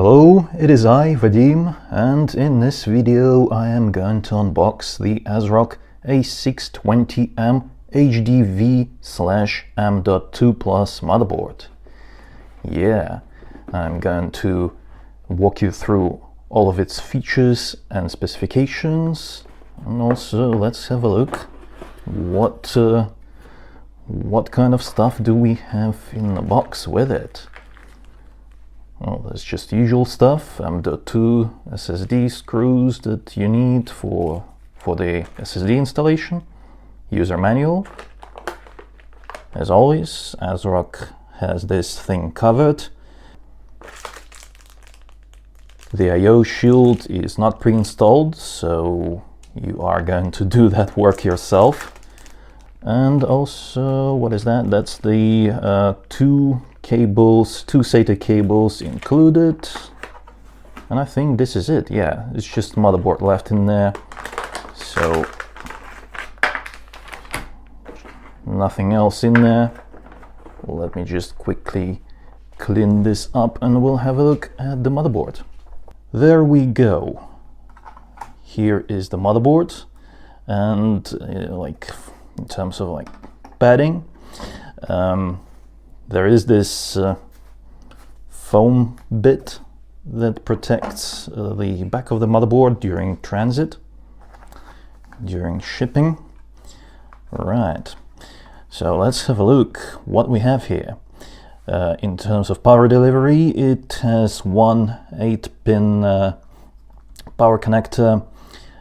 Hello, it is I, Vadim, and in this video I am going to unbox the ASRock A620M HDV / M.2 Plus motherboard. Yeah, I'm going to walk you through all of its features and specifications, and also let's have a look what kind of stuff do we have in the box with it. Well, there's just usual stuff, M.2 SSD screws that you need for the SSD installation, user manual. As always, ASRock has this thing covered. The I/O shield is not pre-installed, so you are going to do that work yourself. And also, what is that? That's the two SATA cables included, and I think this is it. Yeah, it's just motherboard left in there, so nothing else in there. Let me just quickly clean this up and we'll have a look at the motherboard. There we go. Here is the motherboard, and like in terms of like padding, there is this foam bit that protects the back of the motherboard during transit, during shipping. Right, so let's have a look what we have here. In terms of power delivery, it has one 8-pin power connector,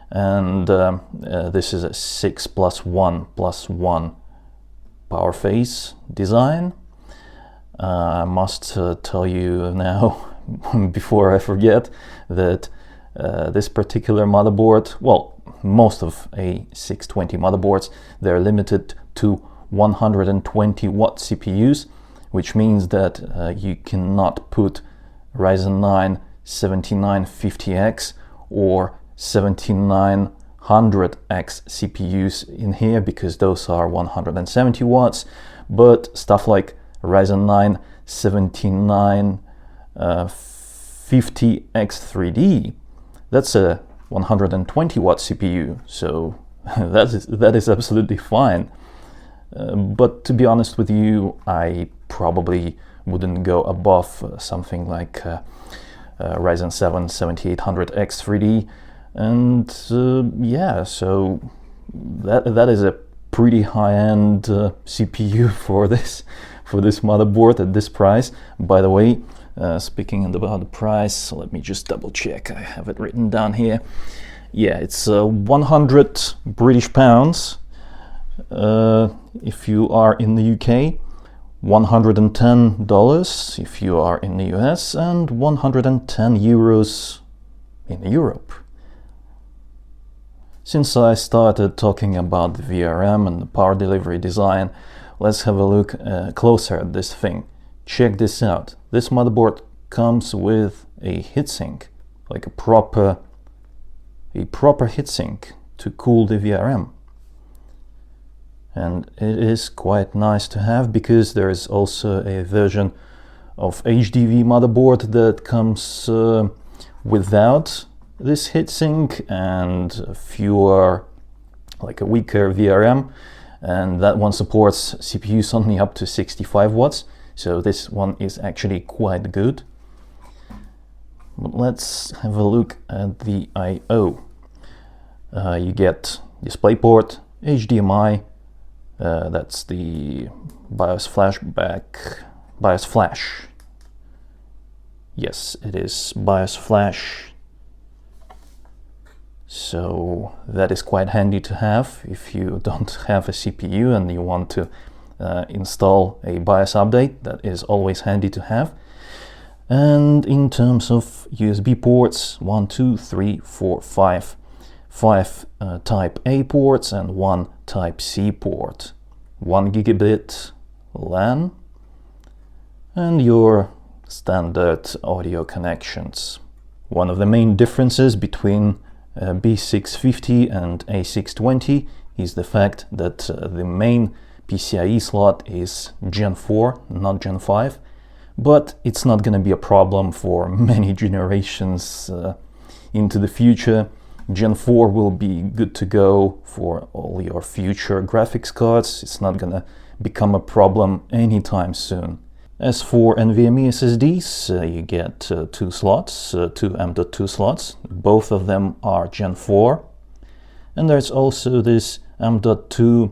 and this is a 6+1+1 power phase design. I must tell you now, before I forget, that this particular motherboard, well, most of A620 motherboards, they're limited to 120 watt CPUs, which means that you cannot put Ryzen 9 7950X or 7900X CPUs in here, because those are 170 watts, but stuff like Ryzen 9 7950X3D, that's a 120 watt CPU, so that is absolutely fine. But to be honest with you, I probably wouldn't go above something like Ryzen 7 7800X3D, and yeah, so that is a pretty high-end CPU for this motherboard at this price. By the way, speaking about the price, let me just double check. I have it written down here. Yeah, it's 100 British pounds if you are in the UK, $110 if you are in the US, and 110 euros in Europe. Since I started talking about the VRM and the power delivery design, let's have a look closer at this thing. Check this out. This motherboard comes with a heatsink, like a proper heatsink to cool the VRM. And it is quite nice to have, because there is also a version of HDV motherboard that comes without this heatsink and a weaker VRM, and that one supports CPUs only up to 65 watts, so this one is actually quite good. But let's have a look at the I/O. You get DisplayPort, HDMI, that's the BIOS flash. Yes, it is BIOS flash. So that is quite handy to have if you don't have a CPU and you want to install a BIOS update. That is always handy to have. And in terms of USB ports, 1, 2, 3, 4, 5 Type A ports and 1 Type C port, 1 gigabit LAN, and your standard audio connections. One of the main differences between B650 and A620 is the fact that the main PCIe slot is Gen 4, not Gen 5, but it's not going to be a problem for many generations into the future. Gen 4 will be good to go for all your future graphics cards. It's not going to become a problem anytime soon. As for NVMe SSDs, you get two slots, two M.2 slots. Both of them are Gen 4. And there's also this M.2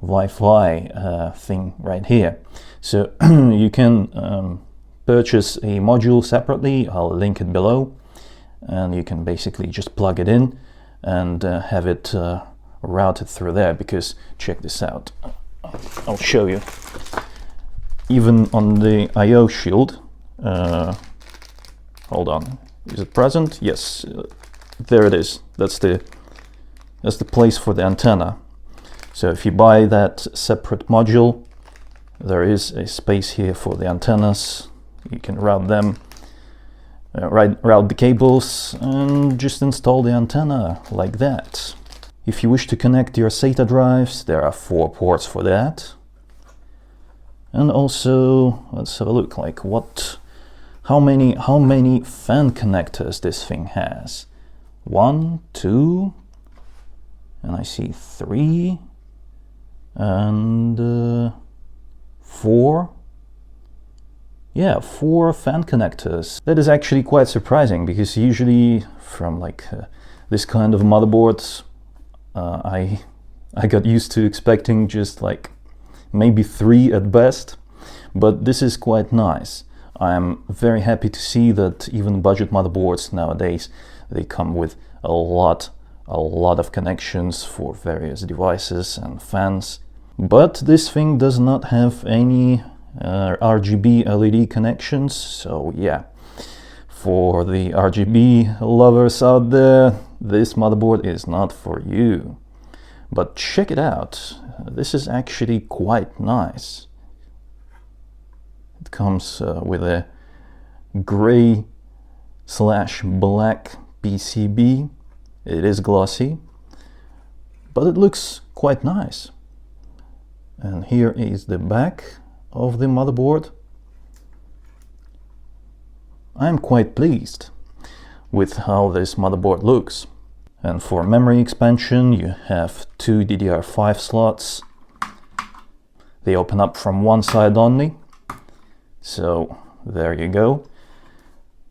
Wi-Fi thing right here. So you can purchase a module separately. I'll link it below. And you can basically just plug it in and have it routed through there, because check this out. I'll show you. Even on the I/O shield, hold on, is it present? Yes, there it is. That's the place for the antenna. So if you buy that separate module, there is a space here for the antennas. You can route them, route the cables, and just install the antenna like that. If you wish to connect your SATA drives, there are 4 ports for that. And also, let's have a look, like how many fan connectors this thing has. 1, 2, and I see 3, and 4. Yeah, 4 fan connectors. That is actually quite surprising, because usually from like this kind of motherboards, I got used to expecting just like maybe 3 at best, but this is quite nice. I'm very happy to see that even budget motherboards nowadays, they come with a lot of connections for various devices and fans. But this thing does not have any RGB LED connections, so yeah, for the RGB lovers out there, this motherboard is not for you. But check it out, this is actually quite nice. It comes with a gray/black PCB. It is glossy, but it looks quite nice. And here is the back of the motherboard. I'm quite pleased with how this motherboard looks. And for memory expansion, you have 2 DDR5 slots. They open up from one side only. So there you go.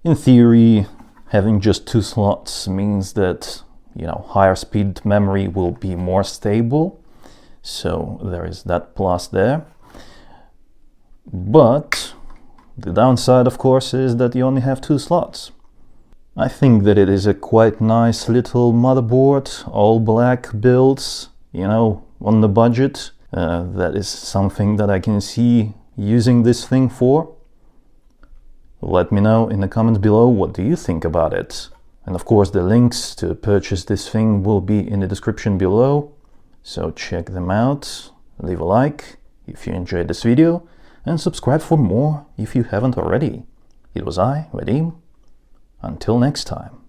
In theory, having just 2 slots means that, you know, higher speed memory will be more stable. So there is that plus there. But the downside, of course, is that you only have 2 slots. I think that it is a quite nice little motherboard, all black builds, you know, on the budget. That is something that I can see using this thing for. Let me know in the comments below, what do you think about it? And of course the links to purchase this thing will be in the description below, so check them out. Leave a like if you enjoyed this video, and subscribe for more if you haven't already. It was I, Vadim. Until next time.